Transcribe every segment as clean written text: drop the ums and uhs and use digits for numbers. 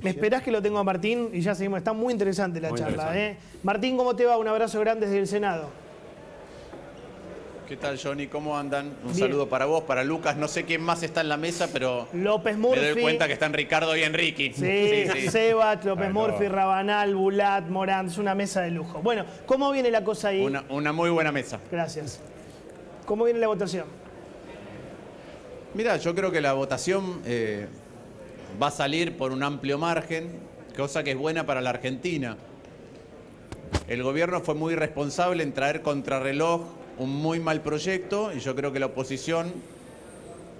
Me esperás que lo tengo a Martín y ya seguimos. Está muy interesante la charla. Martín, ¿cómo te va? Un abrazo grande desde el Senado. ¿Qué tal, Johnny? ¿Cómo andan? Un saludo para vos, para Lucas. No sé quién más está en la mesa, pero López Murphy. me doy cuenta que están Ricardo y Enrique. Sí. Sebas, López Murphy, Rabanal, Bulat, Morán. Es una mesa de lujo. Bueno, ¿cómo viene la cosa ahí? Una muy buena mesa. Gracias. ¿Cómo viene la votación? Mira, yo creo que la votación va a salir por un amplio margen, cosa que es buena para la Argentina. El gobierno fue muy responsable en traer contrarreloj un muy mal proyecto y yo creo que la oposición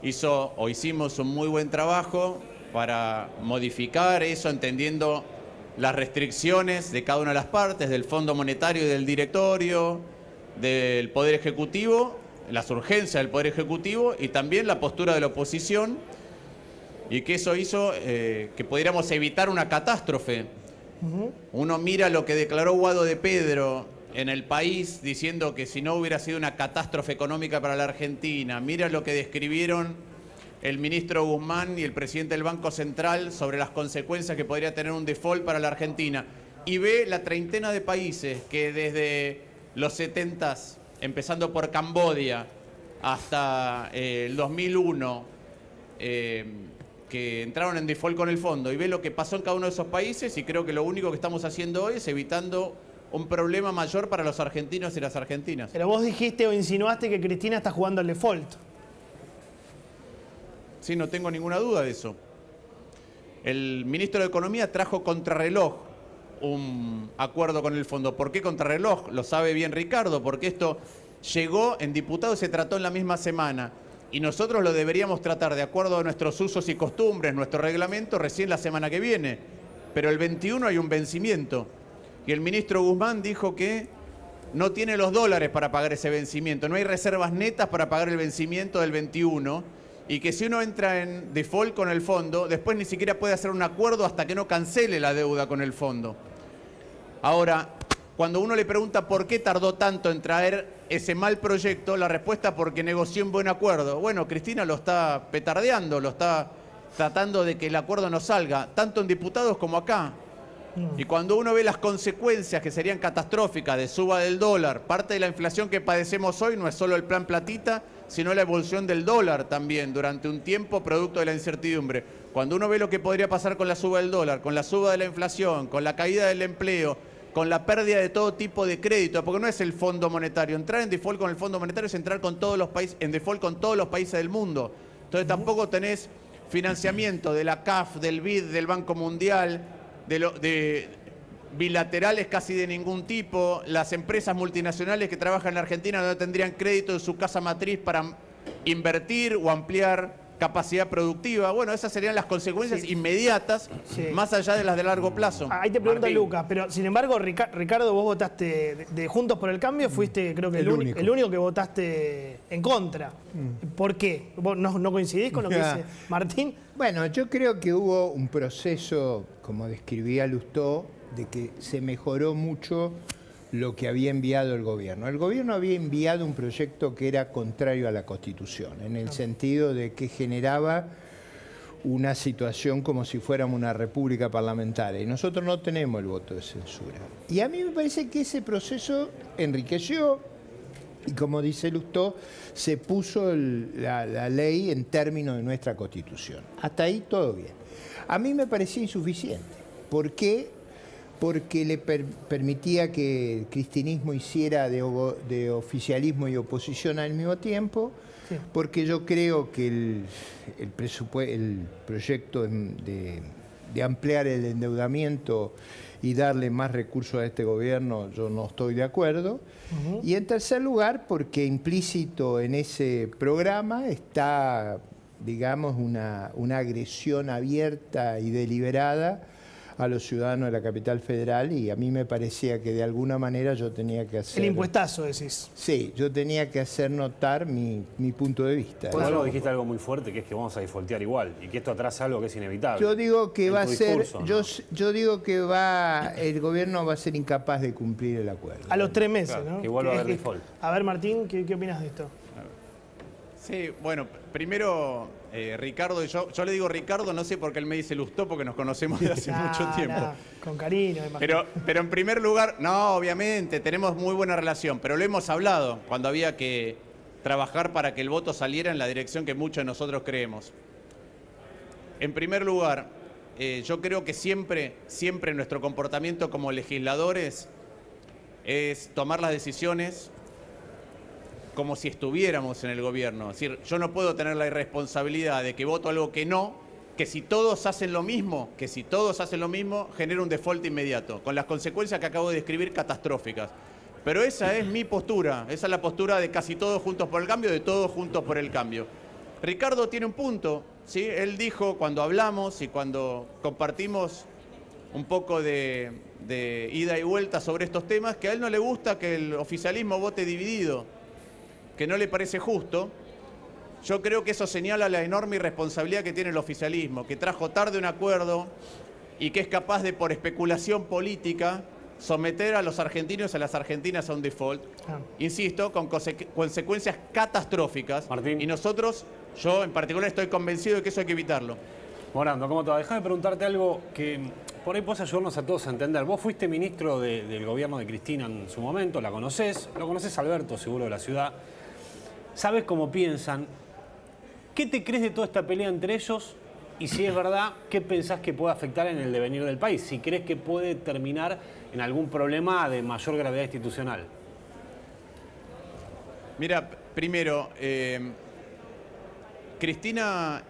hicimos un muy buen trabajo para modificar eso, entendiendo las restricciones de cada una de las partes, del Fondo Monetario y del Directorio, del Poder Ejecutivo, las urgencias del Poder Ejecutivo y también la postura de la oposición, y que eso hizo que pudiéramos evitar una catástrofe. Uno mira lo que declaró Guado de Pedro en El País, diciendo que si no hubiera sido una catástrofe económica para la Argentina. Mira lo que describieron el ministro Guzmán y el presidente del Banco Central sobre las consecuencias que podría tener un default para la Argentina. Y ve la treintena de países que desde los 70s, empezando por Camboya, hasta el 2001, que entraron en default con el fondo, y ve lo que pasó en cada uno de esos países, y creo que lo único que estamos haciendo hoy es evitando un problema mayor para los argentinos y las argentinas. Pero vos dijiste o insinuaste que Cristina está jugando al default. Sí, no tengo ninguna duda de eso. El ministro de Economía trajo contrarreloj un acuerdo con el fondo. ¿Por qué contrarreloj? Lo sabe bien Ricardo, porque esto llegó en diputados y se trató en la misma semana. Y nosotros lo deberíamos tratar de acuerdo a nuestros usos y costumbres, nuestro reglamento, recién la semana que viene. Pero el 21 hay un vencimiento. Y el ministro Guzmán dijo que no tiene los dólares para pagar ese vencimiento. No hay reservas netas para pagar el vencimiento del 21. Y que si uno entra en default con el fondo, después ni siquiera puede hacer un acuerdo hasta que no cancele la deuda con el fondo. Ahora, cuando uno le pregunta por qué tardó tanto en traer ese mal proyecto, la respuesta porque negoció un buen acuerdo. Bueno, Cristina lo está petardeando, lo está tratando de que el acuerdo no salga, tanto en diputados como acá. Y cuando uno ve las consecuencias que serían catastróficas de suba del dólar, parte de la inflación que padecemos hoy no es solo el plan platita, sino la evolución del dólar también durante un tiempo producto de la incertidumbre. Cuando uno ve lo que podría pasar con la suba del dólar, con la suba de la inflación, con la caída del empleo, con la pérdida de todo tipo de crédito, porque no es el Fondo Monetario. Entrar en default con el Fondo Monetario es entrar con todos los países, en default con todos los países del mundo. Entonces tampoco tenés financiamiento de la CAF, del BID, del Banco Mundial, de bilaterales casi de ningún tipo. Las empresas multinacionales que trabajan en la Argentina no tendrían crédito en su casa matriz para invertir o ampliar capacidad productiva. Bueno, esas serían las consecuencias inmediatas, más allá de las de largo plazo. Ahí te pregunto, Lucas, pero sin embargo, Ricardo, vos votaste de Juntos por el Cambio, fuiste creo que el único que votaste en contra. ¿Por qué? ¿Vos no coincidís con lo que dice Martín? Bueno, yo creo que hubo un proceso, como describía Lustó, de que se mejoró mucho lo que había enviado el gobierno. El gobierno había enviado un proyecto que era contrario a la Constitución, en el sentido de que generaba una situación como si fuéramos una república parlamentaria. Y nosotros no tenemos el voto de censura. Y a mí me parece que ese proceso enriqueció, y como dice Lustó, se puso la ley en términos de nuestra Constitución. Hasta ahí todo bien. A mí me parecía insuficiente. ¿Por qué? Porque le permitía que el cristinismo hiciera de oficialismo y oposición al mismo tiempo, porque yo creo que el proyecto de ampliar el endeudamiento y darle más recursos a este gobierno, yo no estoy de acuerdo. Y en tercer lugar, porque implícito en ese programa está, digamos, una agresión abierta y deliberada a los ciudadanos de la capital federal, y a mí me parecía que de alguna manera yo tenía que hacer... El impuestazo, decís. Sí, yo tenía que hacer notar mi punto de vista. Por algo dijiste algo muy fuerte, que es que vamos a defaultear igual, y que esto atrasa algo que es inevitable. Yo digo que va a ser... Discurso, ¿no? Yo digo que el gobierno va a ser incapaz de cumplir el acuerdo. A los 3 meses, claro, ¿no? que igual va a haber default. A ver, Martín, ¿qué opinas de esto? Sí, bueno, primero, Ricardo, yo le digo Ricardo, no sé por qué él me dice Lustó, porque nos conocemos de hace mucho tiempo. Con cariño, imagino. Pero en primer lugar, no, obviamente, tenemos muy buena relación, pero lo hemos hablado cuando había que trabajar para que el voto saliera en la dirección que muchos de nosotros creemos. En primer lugar, yo creo que siempre nuestro comportamiento como legisladores es tomar las decisiones como si estuviéramos en el gobierno. Es decir, yo no puedo tener la irresponsabilidad de que voto algo que no, que si todos hacen lo mismo, genera un default inmediato, con las consecuencias que acabo de describir catastróficas. Pero esa es mi postura, esa es la postura de casi todos juntos por el cambio, de todos juntos por el cambio. Ricardo tiene un punto, ¿sí? Él dijo cuando hablamos y cuando compartimos un poco de ida y vuelta sobre estos temas, que a él no le gusta que el oficialismo vote dividido, que no le parece justo. Yo creo que eso señala la enorme irresponsabilidad que tiene el oficialismo, que trajo tarde un acuerdo y que es capaz de, por especulación política, someter a los argentinos y a las argentinas a un default. Insisto, con consecuencias catastróficas. Martín. Y nosotros, yo en particular, estoy convencido de que eso hay que evitarlo. Morando, ¿cómo te va? Déjame preguntarte algo que por ahí puedes ayudarnos a todos a entender. Vos fuiste ministro del gobierno de Cristina en su momento, la conocés, lo conocés Alberto, seguro, de la ciudad. ¿Sabes cómo piensan? ¿Qué te crees de toda esta pelea entre ellos? Y si es verdad, ¿qué pensás que puede afectar en el devenir del país? Si crees que puede terminar en algún problema de mayor gravedad institucional. Mira, primero, Cristina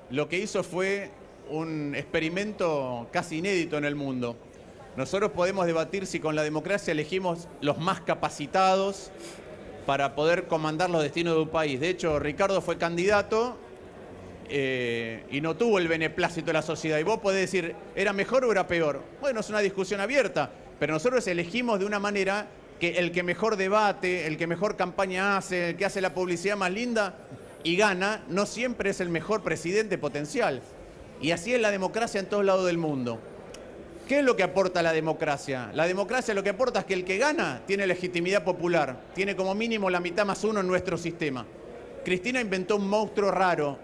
lo que hizo fue un experimento casi inédito en el mundo. Nosotros podemos debatir si con la democracia elegimos los más capacitados para poder comandar los destinos de un país. De hecho, Ricardo fue candidato y no tuvo el beneplácito de la sociedad. Y vos podés decir, ¿era mejor o era peor? Bueno, es una discusión abierta, pero nosotros elegimos de una manera que el que mejor debate, el que mejor campaña hace, el que hace la publicidad más linda y gana, no siempre es el mejor presidente potencial. Y así es la democracia en todos lados del mundo. ¿Qué es lo que aporta la democracia? La democracia lo que aporta es que el que gana tiene legitimidad popular, tiene como mínimo la mitad más uno en nuestro sistema. Cristina inventó un monstruo raro,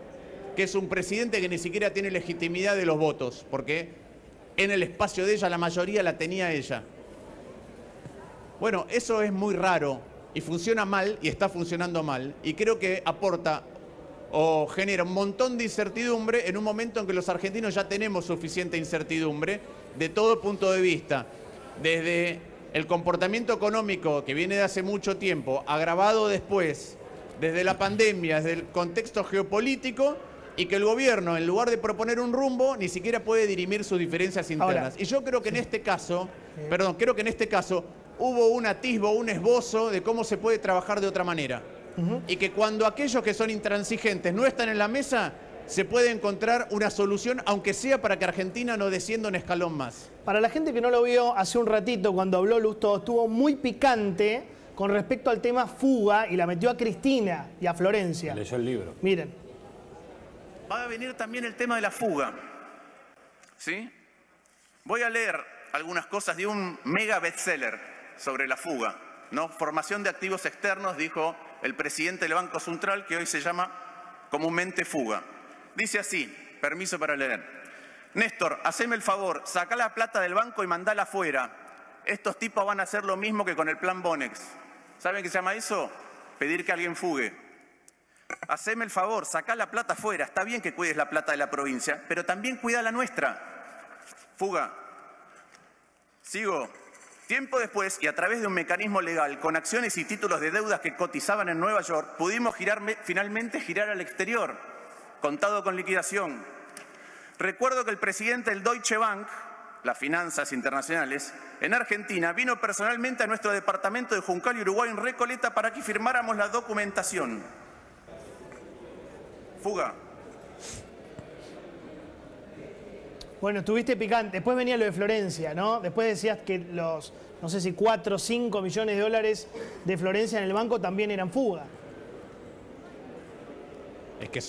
que es un presidente que ni siquiera tiene legitimidad de los votos, porque en el espacio de ella la mayoría la tenía ella. Bueno, eso es muy raro y funciona mal y está funcionando mal, y creo que aporta o genera un montón de incertidumbre en un momento en que los argentinos ya tenemos suficiente incertidumbre de todo punto de vista, desde el comportamiento económico que viene de hace mucho tiempo, agravado después, desde la pandemia, desde el contexto geopolítico, y que el gobierno, en lugar de proponer un rumbo, ni siquiera puede dirimir sus diferencias internas. Ahora, y yo creo que en este caso, hubo un atisbo, un esbozo de cómo se puede trabajar de otra manera. Y que cuando aquellos que son intransigentes no están en la mesa, se puede encontrar una solución, aunque sea para que Argentina no descienda un escalón más. Para la gente que no lo vio hace un ratito, cuando habló Lustó, estuvo muy picante con respecto al tema fuga y la metió a Cristina y a Florencia. Leyó el libro. Miren. Va a venir también el tema de la fuga, ¿sí? Voy a leer algunas cosas de un mega bestseller sobre la fuga, ¿no? Formación de activos externos, dijo el presidente del Banco Central, que hoy se llama comúnmente fuga. Dice así, permiso para leer. Néstor, haceme el favor, sacá la plata del banco y mandala afuera. Estos tipos van a hacer lo mismo que con el plan Bonex. ¿Saben qué se llama eso? Pedir que alguien fugue. Haceme el favor, sacá la plata afuera. Está bien que cuides la plata de la provincia, pero también cuida la nuestra. Fuga. Sigo. Tiempo después, y a través de un mecanismo legal, con acciones y títulos de deudas que cotizaban en Nueva York, pudimos finalmente girar al exterior, contado con liquidación. Recuerdo que el presidente del Deutsche Bank, las finanzas internacionales, en Argentina, vino personalmente a nuestro departamento de Juncal y Uruguay en Recoleta para que firmáramos la documentación. Fuga. Bueno, estuviste picante. Después venía lo de Florencia, ¿no? Después decías que los, no sé si 4 o 5 millones de dólares de Florencia en el banco también eran fuga. Es que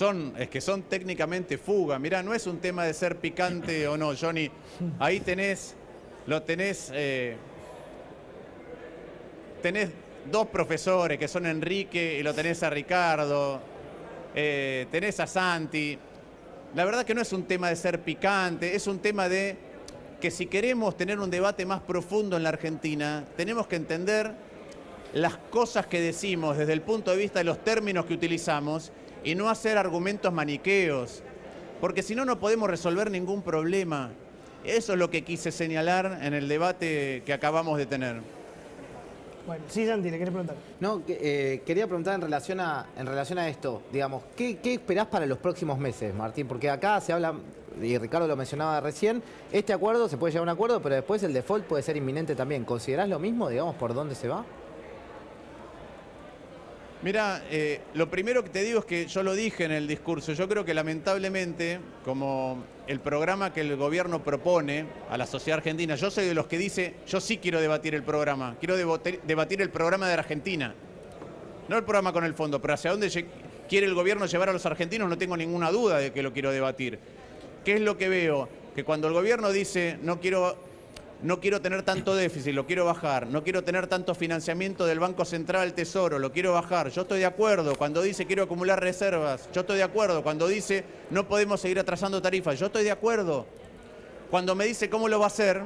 son técnicamente fuga. Mirá, no es un tema de ser picante o no, Johnny. Ahí tenés dos profesores que son Enrique y lo tenés a Ricardo. tenés a Santi. La verdad que no es un tema de ser picante, es un tema de que si queremos tener un debate más profundo en la Argentina, tenemos que entender las cosas que decimos desde el punto de vista de los términos que utilizamos y no hacer argumentos maniqueos, porque si no, no podemos resolver ningún problema. Eso es lo que quise señalar en el debate que acabamos de tener. Bueno, sí, Santi, ¿le querés preguntar? No, quería preguntar en relación a esto, digamos, ¿qué esperás para los próximos meses, Martín? Porque acá se habla, y Ricardo lo mencionaba recién, este acuerdo, se puede llegar a un acuerdo, pero después el default puede ser inminente también. ¿Considerás lo mismo, digamos, por dónde se va? Mira, lo primero que te digo es que yo lo dije en el discurso. Yo creo que lamentablemente, como el programa que el gobierno propone a la sociedad argentina, yo soy de los que dice, yo sí quiero debatir el programa, quiero debatir el programa de la Argentina. No el programa con el fondo, pero hacia dónde quiere el gobierno llevar a los argentinos, no tengo ninguna duda de que lo quiero debatir. ¿Qué es lo que veo? Que cuando el gobierno dice, no quiero tener tanto déficit, lo quiero bajar, no quiero tener tanto financiamiento del Banco Central al Tesoro, lo quiero bajar, yo estoy de acuerdo. Cuando dice quiero acumular reservas, yo estoy de acuerdo. Cuando dice no podemos seguir atrasando tarifas, yo estoy de acuerdo. Cuando me dice cómo lo va a hacer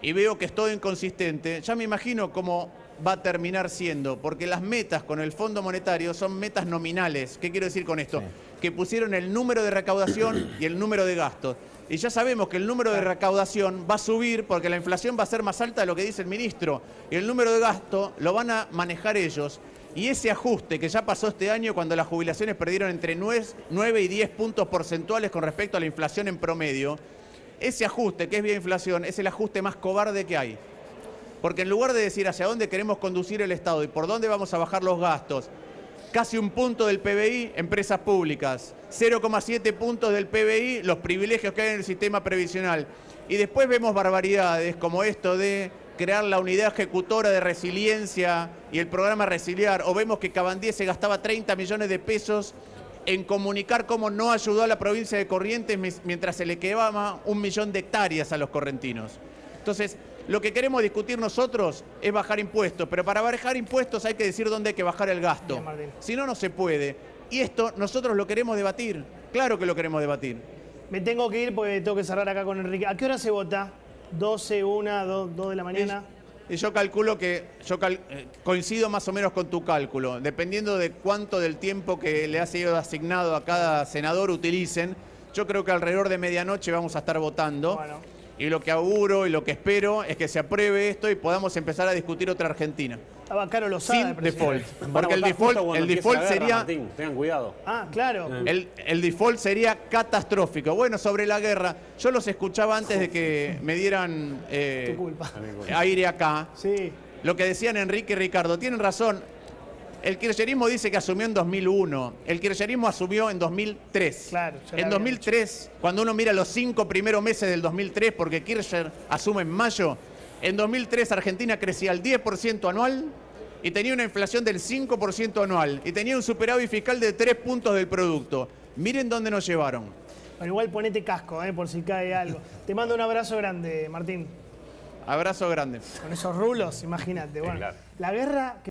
y veo que es todo inconsistente, ya me imagino cómo va a terminar siendo, porque las metas con el Fondo Monetario son metas nominales. ¿Qué quiero decir con esto? Sí. Que pusieron el número de recaudación y el número de gastos. Y ya sabemos que el número de recaudación va a subir porque la inflación va a ser más alta de lo que dice el ministro. Y el número de gasto lo van a manejar ellos. Y ese ajuste que ya pasó este año cuando las jubilaciones perdieron entre 9 y 10 puntos porcentuales con respecto a la inflación en promedio, ese ajuste que es vía inflación es el ajuste más cobarde que hay. Porque en lugar de decir hacia dónde queremos conducir el Estado y por dónde vamos a bajar los gastos, casi 1 punto del PBI, empresas públicas, 0,7 puntos del PBI, los privilegios que hay en el sistema previsional. Y después vemos barbaridades como esto de crear la unidad ejecutora de resiliencia y el programa Resiliar, o vemos que Cabandier se gastaba 30 millones de pesos en comunicar cómo no ayudó a la provincia de Corrientes mientras se le quedaba 1 millón de hectáreas a los correntinos. Entonces, lo que queremos discutir nosotros es bajar impuestos, pero para bajar impuestos hay que decir dónde hay que bajar el gasto. Si no, no se puede. Y esto nosotros lo queremos debatir. Claro que lo queremos debatir. Me tengo que ir porque tengo que cerrar acá con Enrique. ¿A qué hora se vota? ¿12, 1, 2 de la mañana? Y yo calculo que coincido más o menos con tu cálculo. Dependiendo de cuánto del tiempo que le ha sido asignado a cada senador utilicen, yo creo que alrededor de medianoche vamos a estar votando. Bueno. Y lo que auguro y lo que espero es que se apruebe esto y podamos empezar a discutir otra Argentina. Estaba Caro Lozada, sin default. Porque el default sería... Martín, tengan cuidado. Ah, claro. El default sería catastrófico. Bueno, sobre la guerra, yo los escuchaba antes de que me dieran aire acá. Sí. Lo que decían Enrique y Ricardo, tienen razón. El kirchnerismo dice que asumió en 2001. El kirchnerismo asumió en 2003. Claro, en 2003, cuando uno mira los 5 primeros meses del 2003, porque Kirchner asume en mayo, en 2003 Argentina crecía al 10% anual y tenía una inflación del 5% anual y tenía un superávit fiscal de 3 puntos del producto. Miren dónde nos llevaron. Bueno, igual ponete casco, por si cae algo. Te mando un abrazo grande, Martín. Abrazo grande. Con esos rulos, imagínate. Bueno, claro. La guerra...